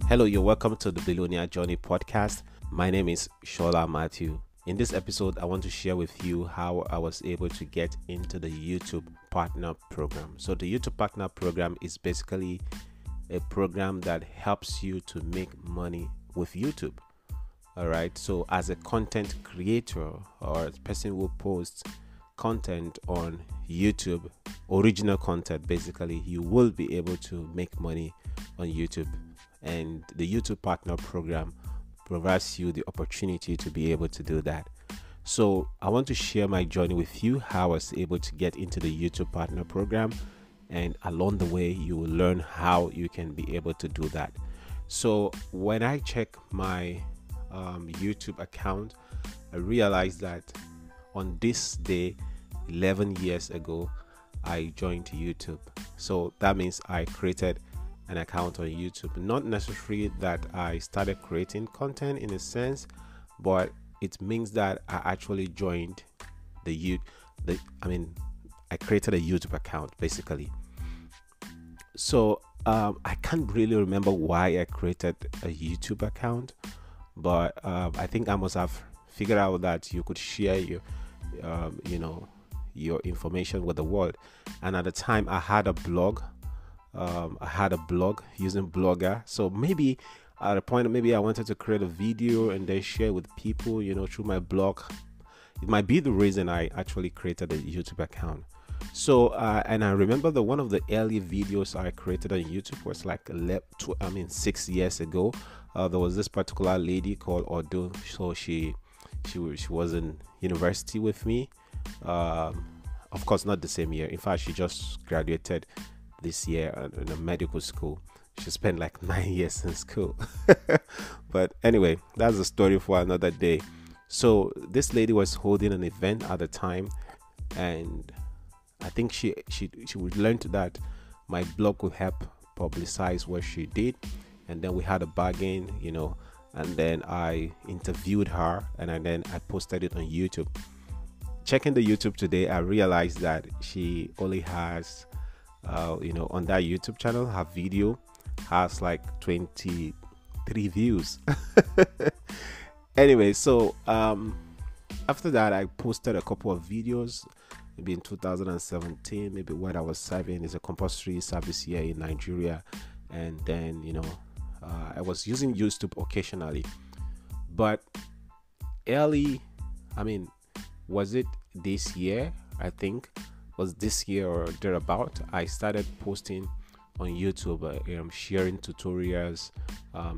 Hello, you're welcome to the Billionaire Journey podcast. My name is Shola Matthew. In this episode, I want to share with you how I was able to get into the YouTube Partner Program. So, the YouTube Partner Program is basically a program that helps you to make money with YouTube. All right. So, as a content creator or a person who posts content on YouTube, original content, basically, you will be able to make money on YouTube. And the YouTube Partner Program provides you the opportunity to be able to do that. So I want to share my journey with you, how I was able to get into the YouTube Partner Program, and along the way you will learn how you can be able to do that. So when I check my YouTube account, I realized that on this day 11 years ago I joined YouTube. So that means I created an account on YouTube. Not necessarily that I started creating content in a sense, but it means that I actually joined I created a YouTube account basically. So I can't really remember why I created a YouTube account, but I think I must have figured out that you could share your information with the world. And at the time I had a blog. Using Blogger. So maybe at a point, maybe I wanted to create a video and then share with people, through my blog. It might be the reason I actually created a YouTube account. So, and I remember that one of the early videos I created on YouTube was like 6 years ago. There was this particular lady called Odo. So she was in university with me. Of course, not the same year. In fact, she just graduated this year in a medical school. She spent like 9 years in school. But anyway, that's a story for another day. So this lady was holding an event at the time, and I think she would learn that my blog would help publicize what she did. And then we had a bargain, and then I interviewed her, and then I posted it on YouTube. Checking the YouTube today, I realized that she only has on that YouTube channel, her video has like 23 views. Anyway, so after that I posted a couple of videos, maybe in 2017, maybe when I was serving as a compulsory service here in Nigeria. And then I was using YouTube occasionally, but was it this year? I think was this year or thereabout, I started posting on YouTube, sharing tutorials,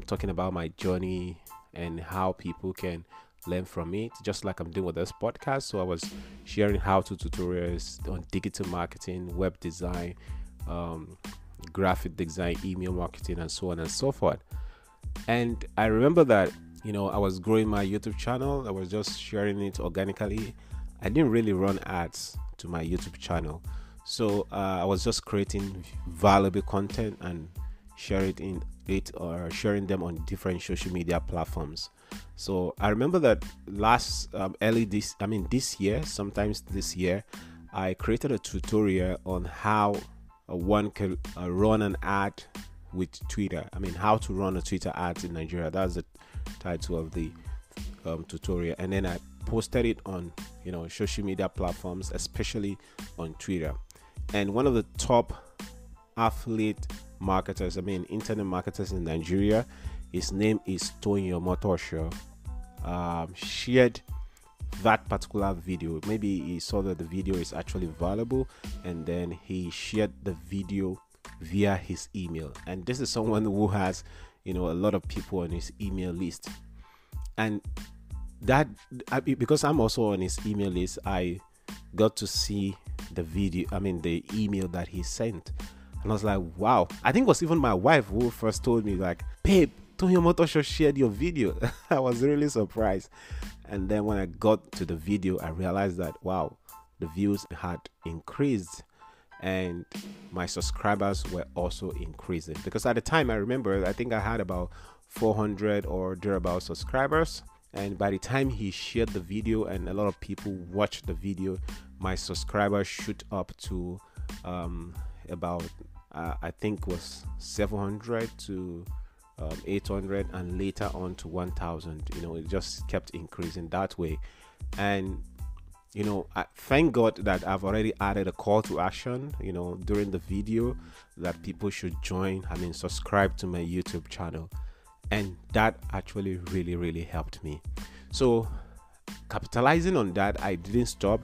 talking about my journey and how people can learn from it, just like I'm doing with this podcast. So I was sharing how-to tutorials on digital marketing, web design, graphic design, email marketing, and so on and so forth. And I remember that I was growing my YouTube channel. I was just sharing it organically. I didn't really run ads to my YouTube channel. So I was just creating valuable content and sharing them on different social media platforms. So I remember that this year, I created a tutorial on how one can run an ad with Twitter. How to run a Twitter ad in Nigeria. That's the title of the tutorial. And then I posted it on social media platforms, especially on Twitter. And one of the top affiliate marketers, internet marketers in Nigeria, his name is Tonyo Motosho, shared that particular video. Maybe he saw that the video is actually valuable, and then he shared the video via his email. And this is someone who has a lot of people on his email list. And because I'm also on his email list, I got to see the email that he sent, and I was like, wow. I think it was even my wife who first told me, like, babe, Tonyo Motosho shared your video. I was really surprised. And then when I got to the video, I realized that, wow, the views had increased and my subscribers were also increasing. Because at the time, I remember, I think I had about 400 or thereabout subscribers. And by the time he shared the video and a lot of people watched the video, my subscribers shoot up to about I think was 700 to 800, and later on to 1000. It just kept increasing that way. And I thank God that I've already added a call to action during the video, that people should subscribe to my YouTube channel. And that actually really, really helped me. So capitalizing on that, I didn't stop.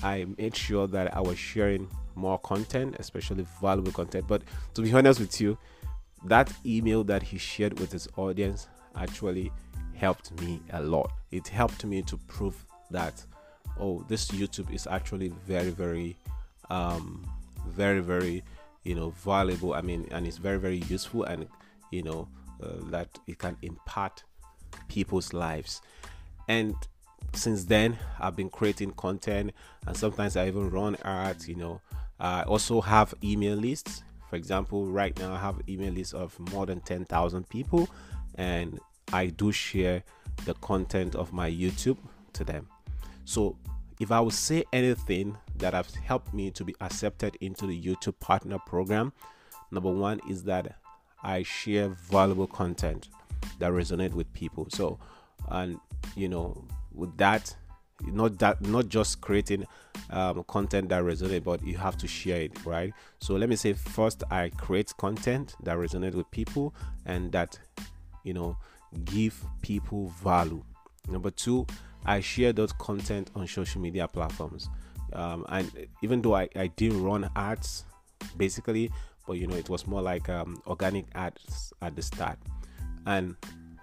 I made sure that I was sharing more content, especially valuable content. But to be honest with you, that email that he shared with his audience actually helped me a lot. It helped me to prove that, this YouTube is actually very, very, very, very, valuable. And it's very, very useful, and that it can impact people's lives. And since then, I've been creating content, and sometimes I even run ads. I also have email lists. For example, right now I have email lists of more than 10,000 people, and I do share the content of my YouTube to them. So if I would say anything that has helped me to be accepted into the YouTube partner program, number one is that I share valuable content that resonate with people. So, and with that, not just creating content that resonate, but you have to share it, right? So let me say, first, I create content that resonate with people and that give people value. Number two, I share those content on social media platforms, and even though I didn't run ads basically, but it was more like organic ads at the start. And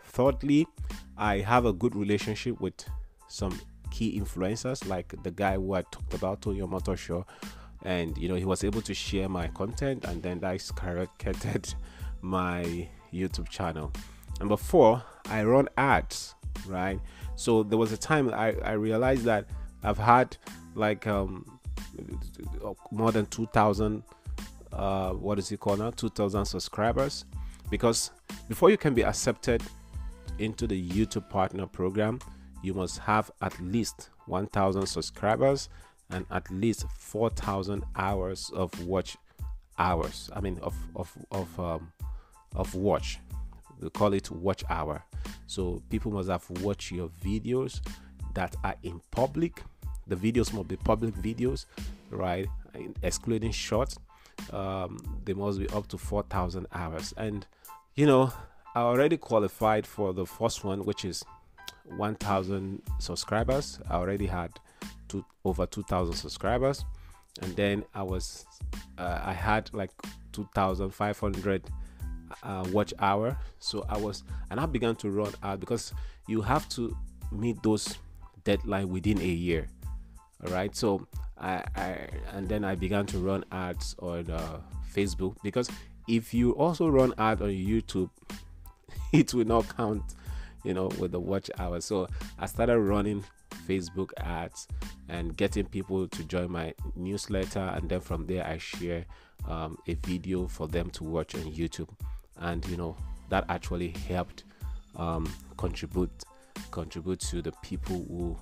thirdly, I have a good relationship with some key influencers, like the guy who I talked about, Tony Motor Show, and he was able to share my content, and then that skyrocketed my YouTube channel. Number four, I run ads, right? So there was a time I realized that I've had like more than 2,000 2,000 subscribers, because before you can be accepted into the YouTube partner program, you must have at least 1,000 subscribers and at least 4,000 hours of watch hours. Of watch. We call it watch hour. So people must have watched your videos that are in public. The videos must be public videos, right? Excluding shorts. They must be up to 4,000 hours. And I already qualified for the first one, which is 1,000 subscribers. I already had over 2,000 subscribers, and then I had like 2,500 watch hour. So I began to run ad, because you have to meet those deadline within a year. All right. So and then I began to run ads on Facebook, because if you also run ad on YouTube, it will not count, with the watch hours. So I started running Facebook ads and getting people to join my newsletter, and then from there I share a video for them to watch on YouTube, and that actually helped contribute to the people who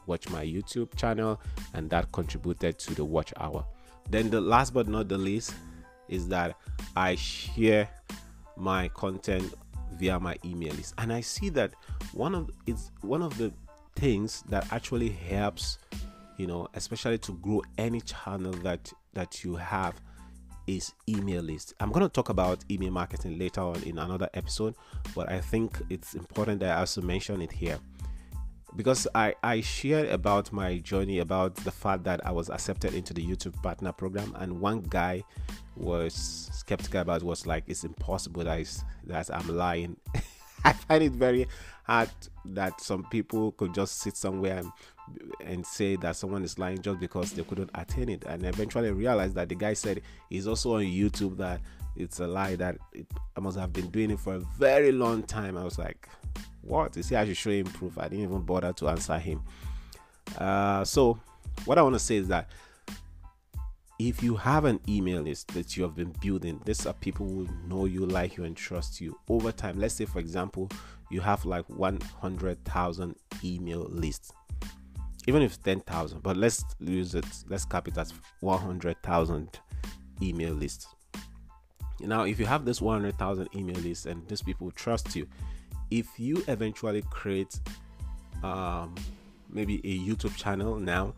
watch my YouTube channel, and that contributed to the watch hour. Then the last but not the least is that I share my content via my email list, and I see that one of the things that actually helps, especially to grow any channel that you have, is email list. I'm going to talk about email marketing later on in another episode, but I think it's important that I also mention it here, because I shared about my journey, about the fact that I was accepted into the YouTube partner program, and one guy was skeptical about, was like, it's impossible that I'm lying. I find it very hard that some people could just sit somewhere and say that someone is lying just because they couldn't attain it, and eventually realized that the guy said he's also on YouTube, that it's a lie, that I must have been doing it for a very long time. I was like, what? You see, I should show him proof. I didn't even bother to answer him. So what I want to say is that if you have an email list that you have been building, these are people who know you, like you, and trust you over time. Let's say, for example, you have like 100,000 email lists, even if 10,000, but let's use it, let's cap it as 100,000 email lists. Now, if you have this 100,000 email list and these people trust you, if you eventually create maybe a YouTube channel now,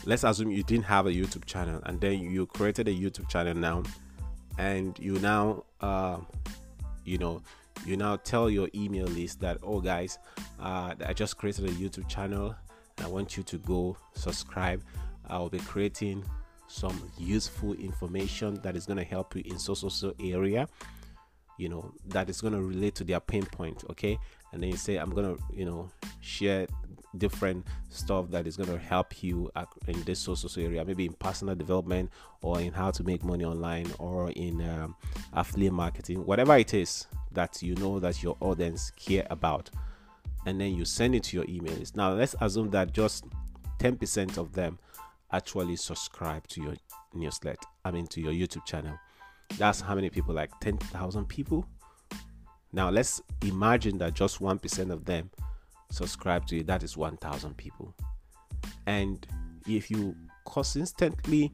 let's assume you didn't have a YouTube channel and then you created a YouTube channel now, and you now you now tell your email list that, oh guys, I just created a YouTube channel and I want you to go subscribe. I'll be creating some useful information that is going to help you in so area, that is going to relate to their pain point. Okay. And then you say, I'm going to share different stuff that is going to help you in this so area, maybe in personal development or in how to make money online or in affiliate marketing, whatever it is that that your audience care about. And then you send it to your email list. Now let's assume that just 10% of them actually subscribe to your newsletter, to your YouTube channel. That's how many people? Like 10,000 people. Now let's imagine that just 1% of them subscribe to it. That is 1,000 people. And if you consistently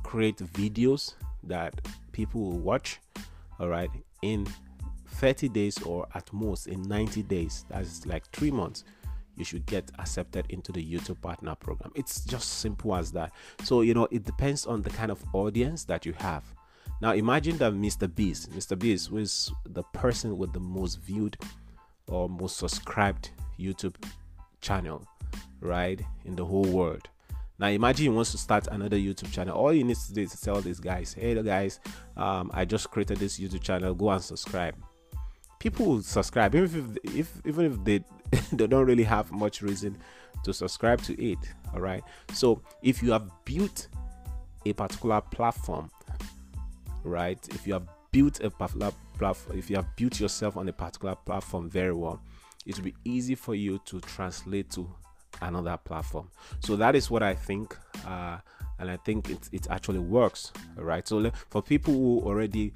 create videos that people will watch, all right, in 30 days or at most in 90 days, that's like 3 months, you should get accepted into the YouTube partner program. It's just simple as that. So it depends on the kind of audience that you have. Now imagine that Mr. Beast was the person with the most viewed or most subscribed YouTube channel, right, in the whole world. Now imagine he wants to start another YouTube channel. All he needs to do is to tell these guys, hey guys, I just created this YouTube channel, go and subscribe. People will subscribe even if they they don't really have much reason to subscribe to it. All right. So if you have built a particular platform, right, if you have built a particular platform, if you have built yourself on a particular platform very well, it will be easy for you to translate to another platform. So that is what I think, and I think it actually works. All right. So for people who already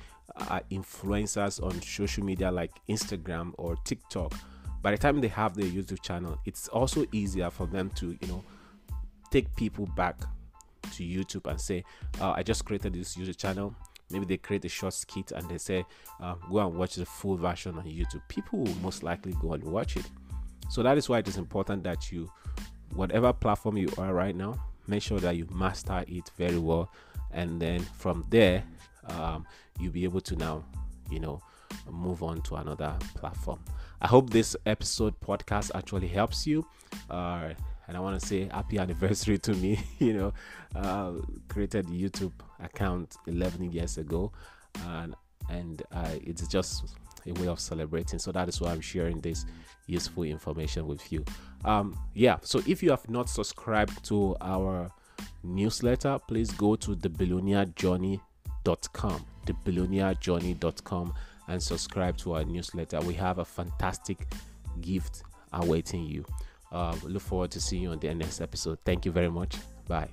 are influencers on social media like Instagram or TikTok, by the time they have their YouTube channel, it's also easier for them to take people back to YouTube and say, I just created this YouTube channel. Maybe they create a short skit and they say, go and watch the full version on YouTube. People will most likely go and watch it. So that is why it is important that you, whatever platform you are right now, make sure that you master it very well, and then from there you'll be able to now move on to another platform. I hope this episode podcast actually helps you, and I want to say happy anniversary to me. Created a YouTube account 11 years ago, and it's just a way of celebrating. So that is why I'm sharing this useful information with you. So if you have not subscribed to our newsletter, please go to thebillionairejourney.com and subscribe to our newsletter. We have a fantastic gift awaiting you. Look forward to seeing you on the next episode. Thank you very much. Bye.